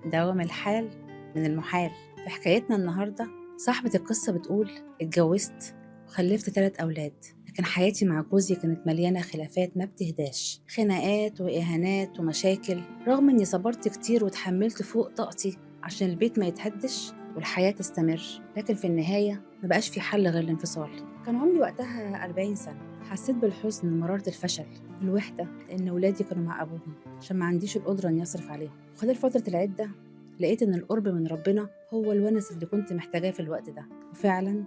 دوام الحال من المحال. في حكايتنا النهاردة صاحبة القصة بتقول: اتجوزت وخلفت 3 أولاد، لكن حياتي مع جوزي كانت مليانة خلافات ما بتهداش، خناقات وإهانات ومشاكل. رغم إني صبرت كتير وتحملت فوق طاقتي عشان البيت ما يتهدش والحياة تستمر، لكن في النهاية ما بقاش في حل غير الانفصال. كان عمري وقتها 40 سنة. حسيت بالحزن ومرارة الفشل، الوحدة، لأن ولادي كانوا مع أبوهم عشان ما عنديش القدرة إني أصرف عليهم. وخلال فترة العدة لقيت إن القرب من ربنا هو الونس اللي كنت محتاجاه في الوقت ده، وفعلا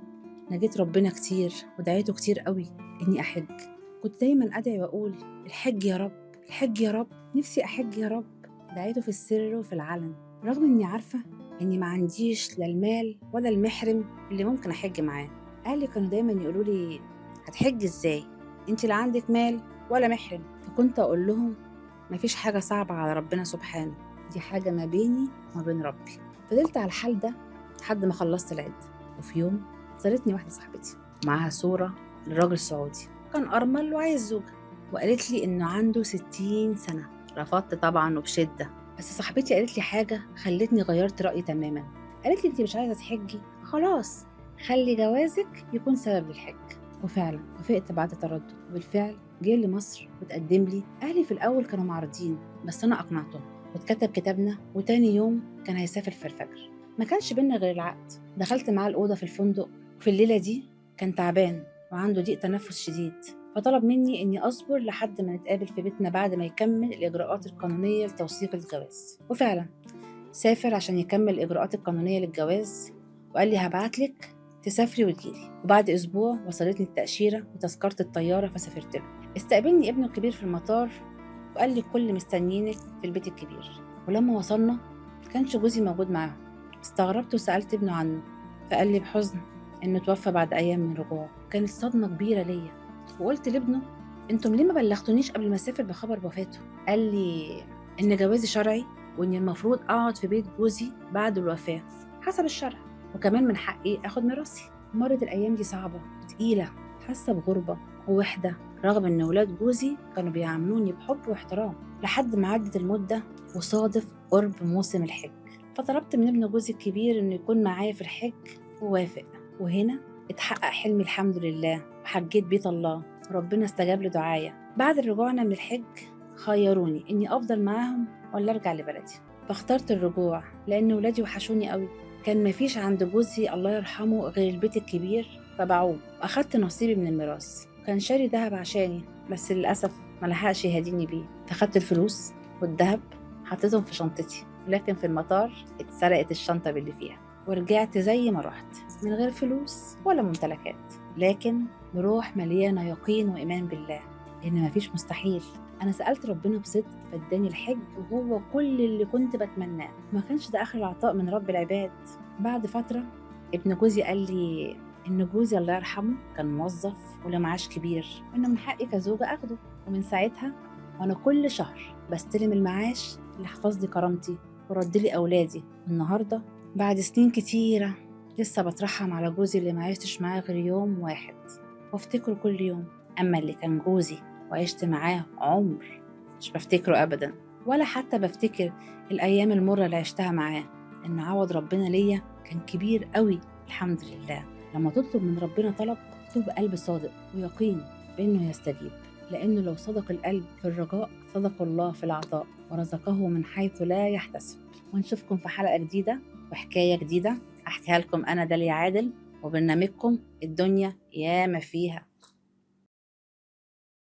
نجيت ربنا كتير ودعيته كتير قوي إني أحج. كنت دايما أدعي وأقول: الحج يا رب، الحج يا رب، نفسي أحج يا رب. دعيته في السر وفي العلن، رغم إني عارفة إني ما عنديش لا المال ولا المحرم اللي ممكن أحج معاه. أهلي كانوا دايما يقولوا لي: هتحج إزاي؟ أنت لا عندك مال ولا محرم. فكنت أقول لهم: مفيش حاجة صعبة على ربنا سبحانه، دي حاجة ما بيني وما بين ربي. فضلت على الحال ده لحد ما خلصت العدة. وفي يوم زارتني واحدة صاحبتي معاها صورة لراجل سعودي كان أرمل وعايز زوجة، وقالت لي إنه عنده 60 سنة. رفضت طبعا وبشدة، بس صاحبتي قالت لي حاجة خلتني غيرت رأيي تماما. قالت لي: انت مش عايزة تحجي؟ خلاص، خلي جوازك يكون سبب للحج. وفعلا وافقت بعد تردد، وبالفعل جه لمصر وتقدم لي. أهلي في الأول كانوا معارضين، بس أنا أقنعتهم واتكتب كتابنا، وتاني يوم كان هيسافر في الفجر. ما كانش بينا غير العقد. دخلت معاه الأوضة في الفندق، وفي الليلة دي كان تعبان وعنده ضيق تنفس شديد، فطلب مني إني أصبر لحد ما نتقابل في بيتنا بعد ما يكمل الإجراءات القانونية لتوثيق الجواز. وفعلا سافر عشان يكمل الإجراءات القانونية للجواز، وقال لي: هبعتلك تسافري وتجيلي. وبعد أسبوع وصلتني التأشيرة وتذكرة الطيارة، فسافرت له. استقبلني ابنه الكبير في المطار وقال لي: كل مستنيينك في البيت الكبير. ولما وصلنا مكانش جوزي موجود معاهم. استغربت وسألت ابنه عنه، فقال لي بحزن إنه توفى بعد أيام من رجوعه. كانت صدمة كبيرة ليا، وقلت لابنه: انتم ليه ما بلغتونيش قبل ما اسافر بخبر وفاته؟ قال لي ان جوازي شرعي، واني المفروض اقعد في بيت جوزي بعد الوفاة حسب الشرع، وكمان من حقي اخد ميراثي. مرت الايام دي صعبة وتقيلة، حاسة بغربة ووحدة، رغم ان ولاد جوزي كانوا بيعاملوني بحب واحترام، لحد ما عدت المدة وصادف قرب موسم الحج. فطلبت من ابن جوزي الكبير انه يكون معايا في الحج، ووافق. وهنا اتحقق حلمي الحمد لله، وحجيت بيت الله. ربنا استجاب لدعايا. بعد رجوعنا من الحج خيروني إني أفضل معاهم ولا أرجع لبلدي، فاخترت الرجوع لأن ولادي وحشوني قوي. كان مفيش عند جوزي الله يرحمه غير البيت الكبير، فباعوه وأخدت نصيبي من الميراث. كان شاري دهب عشاني، بس للأسف ملحقش يهديني بيه. فخدت الفلوس والدهب حطيتهم في شنطتي، لكن في المطار اتسرقت الشنطة باللي فيها، ورجعت زي ما رحت من غير فلوس ولا ممتلكات، لكن بروح مليانة يقين وإيمان بالله إن مفيش مستحيل. أنا سألت ربنا بصدق فاداني الحج، وهو كل اللي كنت بتمناه. ما كانش ده آخر العطاء من رب العباد. بعد فترة ابن جوزي قال لي إن جوزي الله يرحمه كان موظف وله معاش كبير، وإنه من حقي كزوجة أخده. ومن ساعتها وأنا كل شهر بستلم المعاش اللي حفظ لي كرامتي ورد لي أولادي. النهاردة بعد سنين كتيرة لسه بترحم على جوزي اللي ما عشتش معاه غير يوم واحد، وافتكره كل يوم. أما اللي كان جوزي وعشت معاه عمر مش بفتكره أبدا، ولا حتى بفتكر الأيام المرة اللي عشتها معاه. إن عوض ربنا ليا كان كبير قوي الحمد لله. لما تطلب من ربنا طلب، اطلب بقلب صادق ويقين بإنه يستجيب، لأنه لو صدق القلب في الرجاء صدق الله في العطاء ورزقه من حيث لا يحتسب. ونشوفكم في حلقة جديدة وحكاية جديدة أحكيها لكم أنا داليا عادل، وبرنامجكم الدنيا ياما فيها.